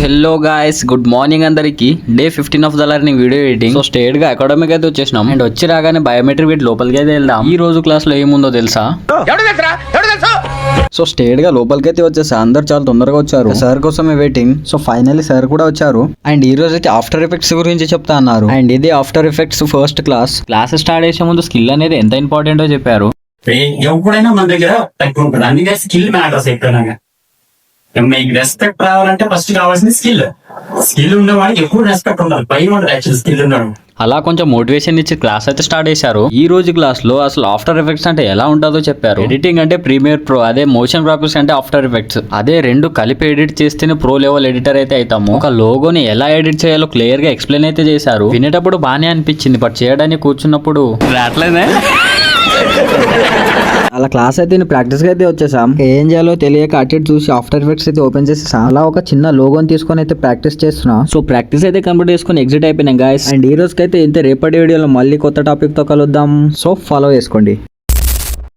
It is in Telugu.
హలో గాయస్, గుడ్ మార్నింగ్ అందరికి. Day 15 of the learning video editing. So straight గా అకాడమిక్ అయితే వచ్చేసినాం అండ్ వచ్చి రాగానే బయోమెట్రిక్ వీటి లోపలికి అయితే వెళ్దాం. ఈ రోజు క్లాస్ లో ఏముందో తెలుసా? సో స్ట్రేట్ గా లోపలికైతే వచ్చేసా. అందరు చాలా తొందరగా వచ్చారు. సార్ కోసమే వెయిటింగ్. సో ఫైనల్లీ సార్ కూడా వచ్చారు. అండ్ ఈ రోజు అయితే ఆఫ్టర్ ఎఫెక్ట్స్ గురించి చెప్తా అన్నారు. అండ్ ఇది after effects first class start చేసే ముందు స్కిల్ అనేది ఎంత ఇంపార్టెంటో చెప్పారు. ఎప్పుడైనా మన దగ్గర తక్కువ ఉంటుంది, అందుకే స్కిల్ మ్యాటర్స్ ఎప్పుడైనా. మీకు రెస్పెక్ట్ రావాలంటే ఫస్ట్ కావాల్సింది స్కిల్ ఉన్నవాడికి ఎప్పుడు రెస్పెక్ట్ ఉండాలి. భయం ఉండదు యాక్చువల్ స్కిల్ ఉన్నాడు. అలా కొంచెం మోటివేషన్ ఇచ్చి క్లాస్ అయితే స్టార్ట్ చేశారు. ఈ రోజు క్లాస్ లో అసలు ఆఫ్టర్ ఎఫెక్ట్స్ అంటే ఎలా ఉంటుందో చెప్పారు. ఎడిటింగ్ అంటే ప్రీమియర్ ప్రో, అదే మోషన్ గ్రాఫిక్స్ అంటే ఆఫ్టర్ ఎఫెక్ట్స్. అదే రెండు కలిపి ఎడిట్ చేస్తేనే ప్రో లెవెల్ ఎడిటర్ అయితే అవుతాము. ఒక లోగోని ఎలా ఎడిట్ చేయాలో క్లియర్ గా ఎక్స్ప్లెయిన్ అయితే చేశారు. వినేటప్పుడు బానే అనిపించింది, బట్ చేయడానికి కూర్చున్నప్పుడు రావట్లేదే. అలా క్లాస్ అయితే ప్రాక్టీస్ గా అయితే వచ్చేసాం. ఏం చేయాలో తెలియక అటు చూసి ఆఫ్టర్ ఎఫెక్ట్స్ అయితే ఓపెన్ చేసేసాం. అలా ఒక చిన్న లోగోని తీసుకొని అయితే ప్రాక్టీస్ చేస్తున్నా. సో ప్రాక్టీస్ అయితే కంప్లీట్ చేసుకుని ఎగ్జిట్ అయిపోయినాం గాయస్. అండ్ ఈ రోజుకైతే ఇంత, రేపటి వీడియోలో మళ్ళీ కొత్త టాపిక్ తో కలుద్దాం. సో ఫాలో చేసుకోండి.